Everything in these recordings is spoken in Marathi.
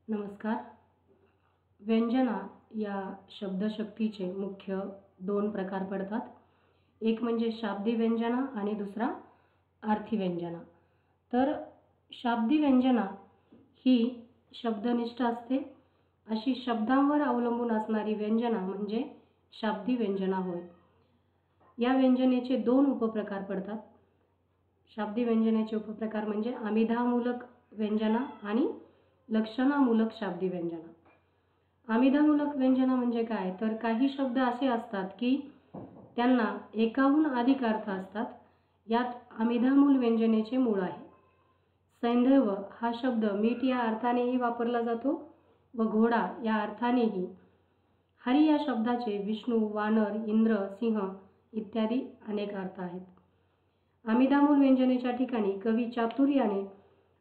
नमस्कार. व्यंजना या शब्दशक्तीचे मुख्य दोन प्रकार पडतात. एक म्हणजे शाब्दी व्यंजना आणि दुसरा अर्थी व्यंजना. तर शाब्दी व्यंजना ही शब्दनिष्ठ असते. अशी शब्दांवर अवलंबून असणारी व्यंजना म्हणजे शाब्दी व्यंजना होय. या व्यंजनेचे दोन उपप्रकार पडतात. शाब्दी व्यंजनेचे उपप्रकार म्हणजे आमिधामूलक व्यंजना आणि लक्षणामूलक शाब्दी व्यंजना. आमिधामूलक व्यंजना म्हणजे काय, तर काही शब्द असे असतात की त्यांना एकाहून अधिक अर्थ असतात. यात आमिधामूल व्यंजनेचे मूळ आहे. सैंधव हा शब्द मीठ या अर्थानेही वापरला जातो व घोडा या अर्थानेही. हरी या शब्दाचे विष्णू, वानर, इंद्र, सिंह इत्यादी अनेक अर्थ आहेत. आमिधामूल व्यंजनेच्या ठिकाणी कवी चातुर्याने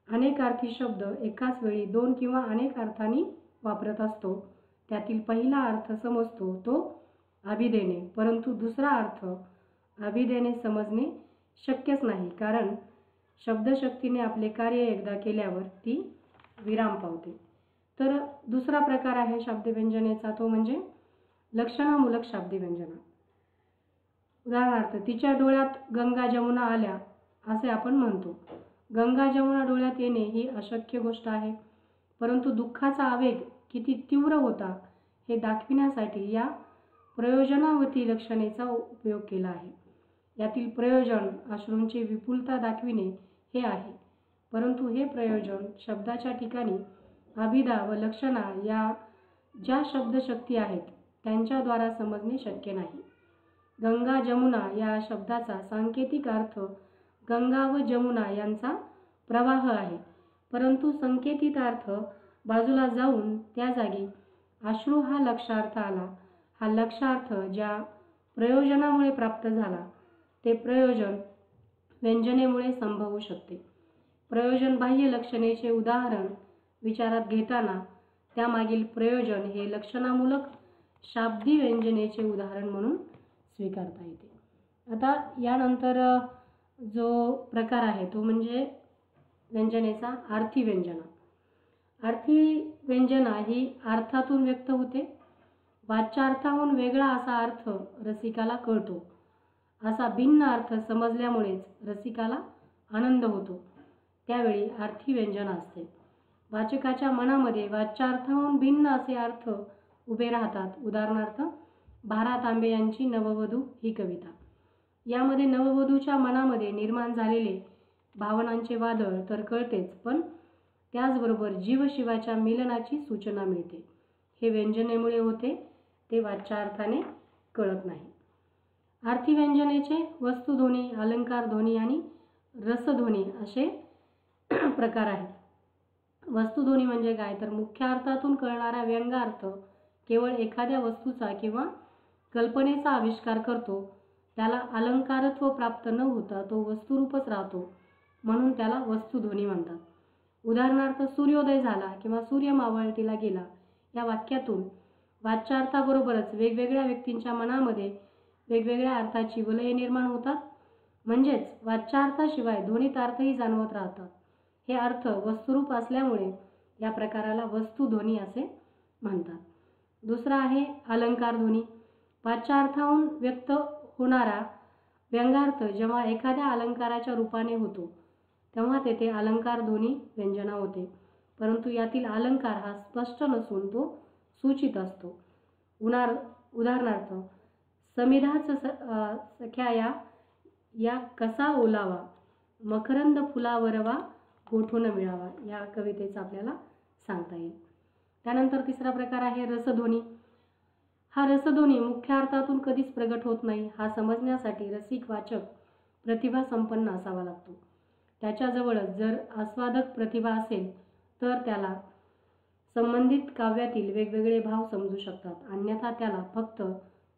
अनेकार्थी शब्द एकाच वेळी दोन किंवा अनेक अर्थांनी वापरत असतो. त्यातील पहिला अर्थ समजतो तो अभिधेने, परंतु दुसरा अर्थ अभिधेने समजणे शक्यच नाही, कारण शब्दशक्तीने आपले कार्य एकदा केल्यावर ती विराम पावते. तर दुसरा प्रकार आहे शाब्दी व्यंजनेचा, तो म्हणजे लक्षणामूलक शाब्दी व्यंजना. उदाहरणार्थ, तिच्या डोळ्यात गंगा जमुना आल्या असे आपण म्हणतो. गंगा जमुना डोळ्यात येणे ही अशक्य गोष्ट आहे, परंतु दुःखाचा आवेग किती तीव्र होता हे दाखविण्यासाठी या प्रयोजनावती लक्षणेचा उपयोग केला आहे. यातील प्रयोजन अश्रूंची विपुलता दाखविणे हे आहे, परंतु हे प्रयोजन शब्दाच्या ठिकाणी अभिधा व लक्षणा या ज्या शब्दशक्ती आहेत त्यांच्याद्वारा समजणे शक्य नाही. गंगा जमुना या शब्दाचा सांकेतिक अर्थ गंगा व जमुना यांचा प्रवाह आहे, परंतु संकेतित अर्थ बाजूला जाऊन त्या जागी अश्रू हा लक्षार्थ आला. हा लक्षार्थ ज्या प्रयोजनामुळे प्राप्त झाला ते प्रयोजन व्यंजनेमुळे संभवू शकते. प्रयोजन बाह्य लक्षणेचे उदाहरण विचारात घेताना त्यामागील प्रयोजन हे लक्षणामूलक शाब्दी व्यंजनेचे उदाहरण म्हणून स्वीकारता येते. आता यानंतर जो प्रकार आहे तो म्हणजे व्यंजनेचा अर्थी व्यंजना. अर्थी व्यंजना ही अर्थातून व्यक्त होते. वाच्यार्थाहून वेगळा असा अर्थ रसिकाला कळतो. असा भिन्न अर्थ समजल्यामुळेच रसिकाला आनंद होतो. त्यावेळी अर्थी व्यंजना असते. वाचकाच्या मनामध्ये वाच्यार्थाहून भिन्न असे अर्थ उभे राहतात. उदाहरणार्थ, भा. तांबे यांची नववधू ही कविता. यामध्ये नववधूच्या मनामध्ये निर्माण झालेले भावनांचे वादळ तर कळतेच, पण त्याचबरोबर जीवशिवाच्या मिलनाची सूचना मिळते. हे व्यंजनेमुळे होते, ते वाच्यार्थाने कळत नाही. अर्थी व्यंजनेचे वस्तुध्वनी, अलंकारध्वनी आणि रसध्वनी असे प्रकार आहेत. वस्तुध्वनी म्हणजे काय, तर मुख्य अर्थातून कळणारा व्यंग्यार्थ केवळ एखाद्या वस्तूचा किंवा कल्पनेचा आविष्कार करतो. त्याला अलंकारत्व प्राप्त न होता तो वस्तुरूपच राहतो, म्हणून त्याला वस्तुध्वनी म्हणतात. उदाहरणार्थ, सूर्योदय झाला किंवा सूर्य मावळतीला गेला या वाक्यातून वाच्यार्थाबरोबरच वेगवेगळ्या व्यक्तींच्या मनामध्ये वेगवेगळ्या अर्थाची वलये निर्माण होतात. म्हणजेच वाच्यार्थाशिवाय ध्वनीत अर्थही जाणवत राहतात. हे अर्थ वस्तुरूप असल्यामुळे या प्रकाराला वस्तुध्वनी असे म्हणतात. दुसरा आहे अलंकारध्वनी. वाच्यार्थाहून व्यक्त होणारा व्यंग्यार्थ जेव्हा एखाद्या अलंकाराच्या रूपाने होतो तेव्हा तेथे अलंकारध्वनी व्यंजना होते, परंतु यातील अलंकार हा स्पष्ट नसून तो सूचित असतो. उदाहरणार्थ, समिधाच सख्या या कसा ओलावा, मकरंद फुलावरवा गोठून मिळावा या कवितेचा आपल्याला सांगता येईल. त्यानंतर तिसरा प्रकार आहे रसध्वनी. हा रसध्वनी मुख्य अर्थातून कधीच प्रगट होत नाही. हा समजण्यासाठी रसिक वाचक प्रतिभा संपन्न असावा लागतो. त्याच्याजवळच जर आस्वादक प्रतिभा असेल तर त्याला संबंधित काव्यातील वेगवेगळे भाव समजू शकतात, अन्यथा त्याला फक्त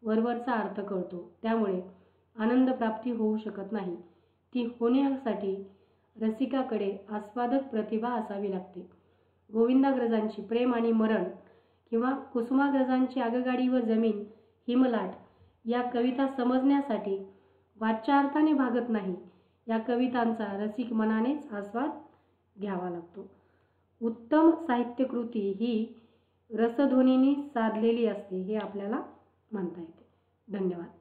वरवरचा अर्थ कळतो. त्यामुळे आनंद प्राप्ती होऊ शकत नाही. ती होण्यासाठी रसिकाकडे आस्वादक प्रतिभा असावी लागते. गोविंदाग्रजांची प्रेम आणि मरण किंवा कुसुमाग्रजांची आगगाडी व जमीन हिमलाट या कविता समजण्यासाठी वाच्यार्थाने भागत नाही. या कवितांचा रसिक मनानेच आस्वाद घ्यावा लागतो. उत्तम साहित्यकृती ही रसध्वनीने साधलेली असते हे आपल्याला म्हणता येते. धन्यवाद.